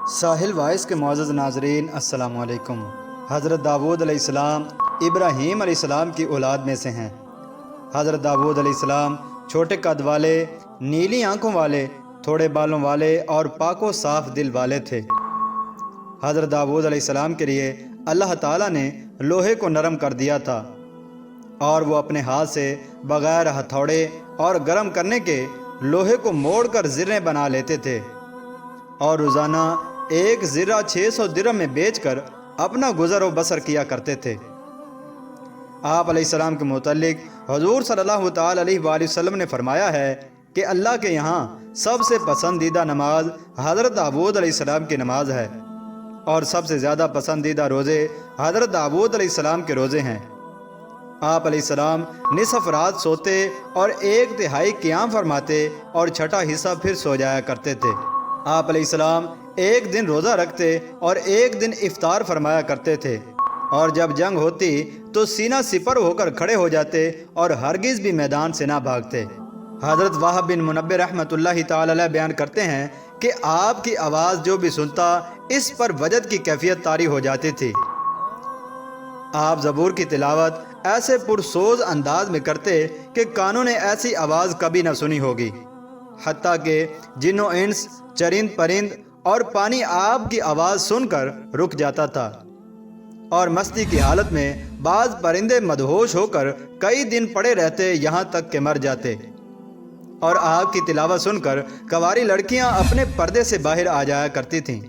ساحل voice کے معزز ناظرین السلام علیکم۔ حضرت داؤد علیہ السلام ابراہیم علیہ السلام کی اولاد میں سے ہیں۔ حضرت داؤد علیہ السلام چھوٹے قد والے، نیلی آنکھوں والے، تھوڑے بالوں والے اور پاک و صاف دل والے تھے۔ حضرت داؤد علیہ السلام کے لیے اللہ تعالیٰ نے لوہے کو نرم کر دیا تھا اور وہ اپنے ہاتھ سے بغیر ہتھوڑے اور گرم کرنے کے لوہے کو موڑ کر زریں بنا لیتے تھے اور روزانہ ایک زرہ 600 درہم میں بیچ کر اپنا گزر و بسر کیا کرتے تھے۔ آپ علیہ السلام کے متعلق حضور صلی اللہ تعالی علیہ وآلہ وسلم نے فرمایا ہے کہ اللہ کے یہاں سب سے پسندیدہ نماز حضرت داؤد علیہ السلام کی نماز ہے اور سب سے زیادہ پسندیدہ روزے حضرت داؤد علیہ السلام کے روزے ہیں۔ آپ علیہ السلام نصف رات سوتے اور 1/3 قیام فرماتے اور چھٹا حصہ پھر سو جایا کرتے تھے۔ آپ علیہ السلام ایک دن روزہ رکھتے اور ایک دن افطار فرمایا کرتے تھے، اور جب جنگ ہوتی تو سینہ سپر ہو کر کھڑے ہو جاتے اور ہرگز بھی میدان سے نہ بھاگتے۔ حضرت وہب بن منبہ رحمۃ اللہ تعالی علیہ بیان کرتے ہیں کہ آپ کی آواز جو بھی سنتا اس پر وجد کی کیفیت طاری ہو جاتی تھی۔ آپ زبور کی تلاوت ایسے پرسوز انداز میں کرتے کہ کانوں نے ایسی آواز کبھی نہ سنی ہوگی، حتیٰ کہ جن و انس، چرند پرند اور پانی آپ کی آواز سن کر رک جاتا تھا، اور مستی کی حالت میں بعض پرندے مدہوش ہو کر کئی دن پڑے رہتے یہاں تک کہ مر جاتے، اور آپ کی تلاوت سن کر کنواری لڑکیاں اپنے پردے سے باہر آ جایا کرتی تھیں۔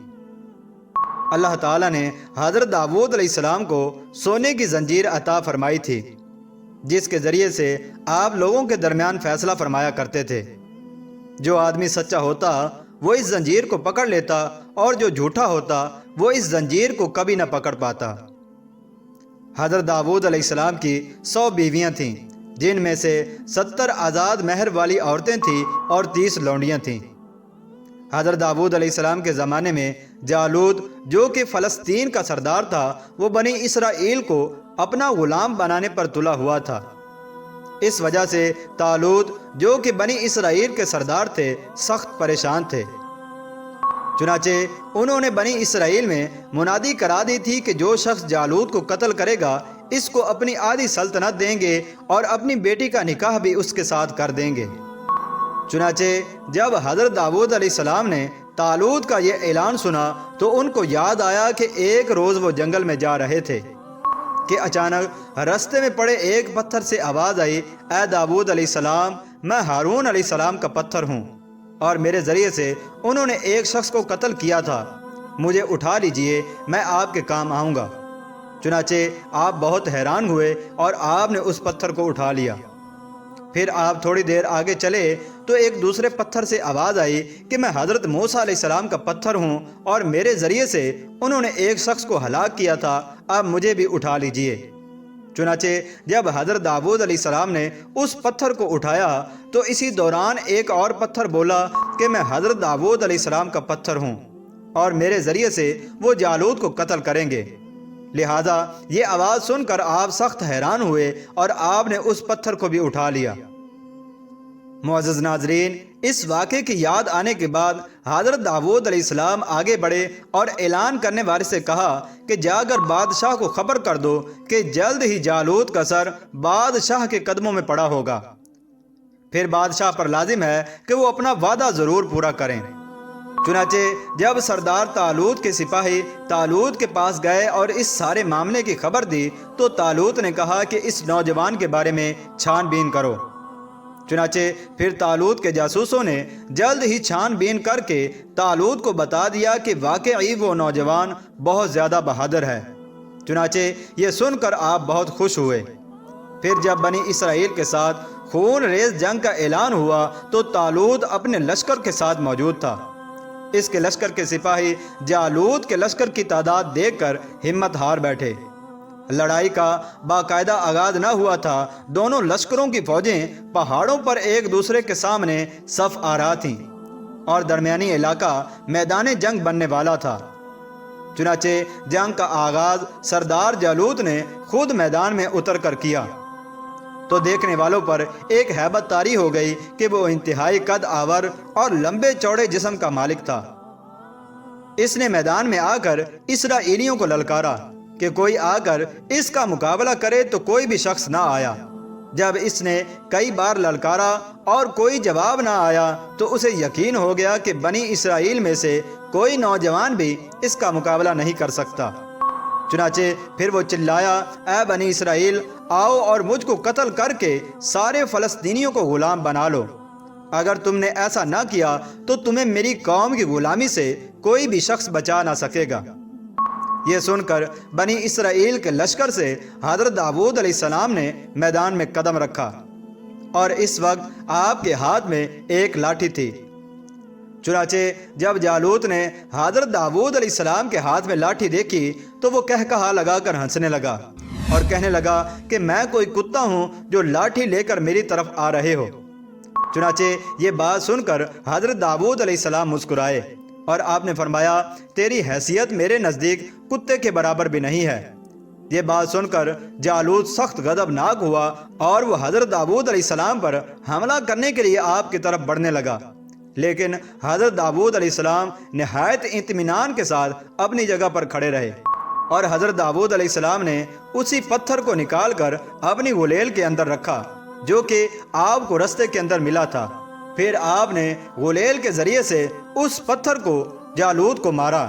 اللہ تعالیٰ نے حضرت داؤد علیہ السلام کو سونے کی زنجیر عطا فرمائی تھی، جس کے ذریعے سے آپ لوگوں کے درمیان فیصلہ فرمایا کرتے تھے۔ جو آدمی سچا ہوتا وہ اس زنجیر کو پکڑ لیتا، اور جو جھوٹا ہوتا وہ اس زنجیر کو کبھی نہ پکڑ پاتا۔ حضرت داؤد علیہ السلام کی 100 بیویاں تھیں، جن میں سے 70 آزاد مہر والی عورتیں تھیں اور 30 لونڈیاں تھیں۔ حضرت داؤد علیہ السلام کے زمانے میں جالوت، جو کہ فلسطین کا سردار تھا، وہ بنی اسرائیل کو اپنا غلام بنانے پر تلا ہوا تھا۔ اس وجہ سے طالوت، جو کہ بنی اسرائیل کے سردار تھے، سخت پریشان تھے۔ چنانچہ انہوں نے بنی اسرائیل میں منادی کرا دی تھی کہ جو شخص جالوت کو قتل کرے گا اس کو اپنی آدھی سلطنت دیں گے اور اپنی بیٹی کا نکاح بھی اس کے ساتھ کر دیں گے۔ چنانچہ جب حضرت داؤد علیہ السلام نے طالوت کا یہ اعلان سنا تو ان کو یاد آیا کہ ایک روز وہ جنگل میں جا رہے تھے کہ اچانک رستے میں پڑے ایک پتھر سے آواز آئی، اے داؤد علیہ السلام، میں ہارون علیہ السلام کا پتھر ہوں اور میرے ذریعے سے انہوں نے ایک شخص کو قتل کیا تھا، مجھے اٹھا لیجئے، میں آپ کے کام آؤں گا۔ چنانچہ آپ بہت حیران ہوئے اور آپ نے اس پتھر کو اٹھا لیا۔ پھر آپ تھوڑی دیر آگے چلے تو ایک دوسرے پتھر سے آواز آئی کہ میں حضرت موسیٰ علیہ السلام کا پتھر ہوں اور میرے ذریعے سے انہوں نے ایک شخص کو ہلاک کیا تھا، اب مجھے بھی اٹھا لیجئے۔ چنانچہ جب حضرت داؤد علیہ السلام نے اس پتھر کو اٹھایا تو اسی دوران ایک اور پتھر بولا کہ میں حضرت داؤد علیہ السلام کا پتھر ہوں اور میرے ذریعے سے وہ جالوت کو قتل کریں گے۔ لہذا یہ آواز سن کر آپ سخت حیران ہوئے اور آپ نے اس پتھر کو بھی اٹھا لیا۔ معزز ناظرین، اس واقعے کی یاد آنے کے بعد حضرت داؤد علیہ السلام آگے بڑھے اور اعلان کرنے والے سے کہا کہ جا کر بادشاہ کو خبر کر دو کہ جلد ہی جالوت کا سر بادشاہ کے قدموں میں پڑا ہوگا، پھر بادشاہ پر لازم ہے کہ وہ اپنا وعدہ ضرور پورا کریں۔ چنانچہ جب سردار طالوت کے سپاہی طالوت کے پاس گئے اور اس سارے معاملے کی خبر دی تو طالوت نے کہا کہ اس نوجوان کے بارے میں چھان بین کرو۔ چنانچہ پھر طالوت کے جاسوسوں نے جلد ہی چھان بین کر کے طالوت کو بتا دیا کہ واقعی وہ نوجوان بہت زیادہ بہادر ہے۔ چنانچہ یہ سن کر آپ بہت خوش ہوئے۔ پھر جب بنی اسرائیل کے ساتھ خون ریز جنگ کا اعلان ہوا تو طالوت اپنے لشکر کے ساتھ موجود تھا۔ اس کے لشکر کے سپاہی جالوت کے لشکر کی تعداد دیکھ کر ہمت ہار بیٹھے۔ لڑائی کا باقاعدہ آغاز نہ ہوا تھا، دونوں لشکروں کی فوجیں پہاڑوں پر ایک دوسرے کے سامنے صف آرا تھیں اور درمیانی علاقہ میدان جنگ بننے والا تھا۔ چنانچہ جنگ کا آغاز سردار جالوت نے خود میدان میں اتر کر کیا تو دیکھنے والوں پر ایک ہیبت طاری ہو گئی کہ وہ انتہائی قد آور اور لمبے چوڑے جسم کا مالک تھا۔ اس نے میدان میں آ کر اسرائیلیوں کو للکارا کہ کوئی آ کر اس کا مقابلہ کرے، تو کوئی بھی شخص نہ آیا۔ جب اس نے کئی بار للکارا اور کوئی جواب نہ آیا تو اسے یقین ہو گیا کہ بنی اسرائیل میں سے کوئی نوجوان بھی اس کا مقابلہ نہیں کر سکتا۔ چنانچہ پھر وہ چلایا، اے بنی اسرائیل، آؤ اور مجھ کو قتل کر کے سارے فلسطینیوں کو غلام بنا لو۔ اگر تم نے ایسا نہ کیا تو تمہیں میری قوم کی غلامی سے کوئی بھی شخص بچا نہ سکے گا۔ یہ سن کر بنی اسرائیل کے لشکر سے حضرت داؤد علیہ السلام نے میدان میں قدم رکھا، اور اس وقت آپ کے ہاتھ میں ایک لاٹھی تھی۔ چنانچہ جب جالوت نے حضرت داؤد علیہ السلام کے ہاتھ میں لاٹھی دیکھی تو وہ کہا لگا کر ہنسنے لگا اور کہنے لگا کہ میں کوئی کتا ہوں جو لاٹھی لے کر میری طرف آ رہے ہو۔ چنانچہ یہ بات سن کر حضرت داؤد علیہ السلام مسکرائے اور آپ نے فرمایا، تیری حیثیت میرے نزدیک کتے کے برابر بھی نہیں ہے۔ یہ بات سن کر جالوت سخت غضبناک ہوا اور وہ حضرت داؤد علیہ السلام پر حملہ کرنے کے لیے آپ کی طرف بڑھنے لگا، لیکن حضرت داؤد علیہ السلام نہایت اطمینان کے ساتھ اپنی جگہ پر کھڑے رہے، اور حضرت داؤد علیہ السلام نے اسی پتھر کو نکال کر اپنی غلیل کے اندر رکھا جو کہ آپ کو رستے کے اندر ملا تھا۔ پھر آپ نے غلیل کے ذریعے سے اس پتھر کو جالوت کو مارا۔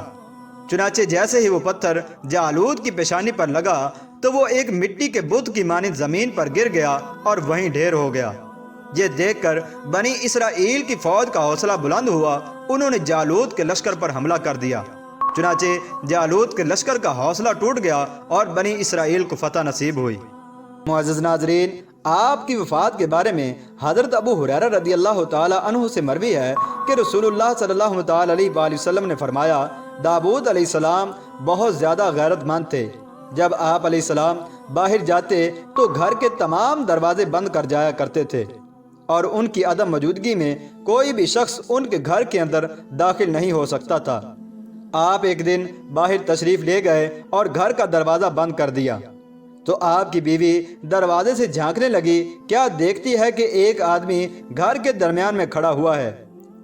چنانچہ جیسے ہی وہ پتھر جالوت کی پیشانی پر لگا تو وہ ایک مٹی کے بت کی مانند زمین پر گر گیا اور وہیں ڈھیر ہو گیا۔ یہ دیکھ کر بنی اسرائیل کی فوج کا حوصلہ بلند ہوا، انہوں نے جالوت کے لشکر پر حملہ کر دیا۔ چنانچہ جالوت کے لشکر کا حوصلہ ٹوٹ گیا اور بنی اسرائیل کو فتح نصیب ہوئی۔ معزز ناظرین، آپ کی وفات کے بارے میں حضرت ابو ہریرہ رضی اللہ تعالی عنہ سے مروی ہے کہ رسول اللہ صلی اللہ تعالی علیہ وآلہ وسلم نے فرمایا، داؤد علیہ السلام بہت زیادہ غیرت مند تھے۔ جب آپ علیہ السلام باہر جاتے تو گھر کے تمام دروازے بند کر جایا کرتے تھے، اور ان کی عدم موجودگی میں کوئی بھی شخص ان کے گھر کے اندر داخل نہیں ہو سکتا تھا۔ آپ ایک دن باہر تشریف لے گئے اور گھر کا دروازہ بند کر دیا تو آپ کی بیوی دروازے سے جھانکنے لگی، کیا دیکھتی ہے کہ ایک آدمی گھر کے درمیان میں کھڑا ہوا ہے۔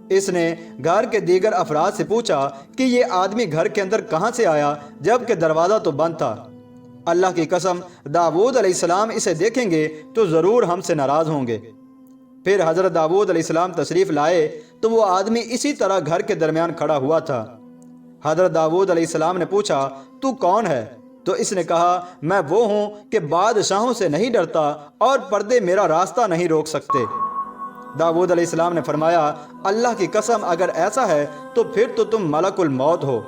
اس نے گھر کے دیگر افراد سے پوچھا کہ یہ آدمی گھر کے اندر کہاں سے آیا جبکہ دروازہ تو بند تھا۔ اللہ کی قسم، داؤد علیہ السلام اسے دیکھیں گے تو ضرور ہم سے ناراض ہوں گے۔ پھر حضرت داؤد علیہ السلام تشریف لائے تو وہ آدمی اسی طرح گھر کے درمیان کھڑا ہوا تھا۔ حضرت داؤد علیہ السلام نے پوچھا، تو کون ہے؟ تو اس نے کہا، میں وہ ہوں کہ بادشاہوں سے نہیں ڈرتا اور پردے میرا راستہ نہیں روک سکتے۔ داؤد علیہ السلام نے فرمایا، اللہ کی قسم اگر ایسا ہے تو پھر تو تم ملک الموت ہو۔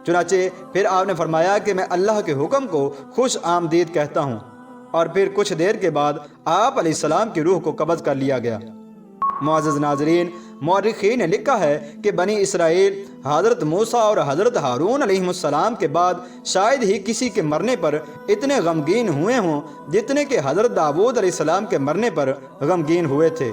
چنانچہ پھر آپ نے فرمایا کہ میں اللہ کے حکم کو خوش آمدید کہتا ہوں، اور پھر کچھ دیر کے بعد آپ علیہ السلام کی روح کو قبض کر لیا گیا۔ معزز ناظرین، مورخین نے لکھا ہے کہ بنی اسرائیل حضرت موسیٰ اور حضرت ہارون علیہ السلام کے بعد شاید ہی کسی کے مرنے پر اتنے غمگین ہوئے ہوں جتنے کہ حضرت داؤد علیہ السلام کے مرنے پر غمگین ہوئے تھے۔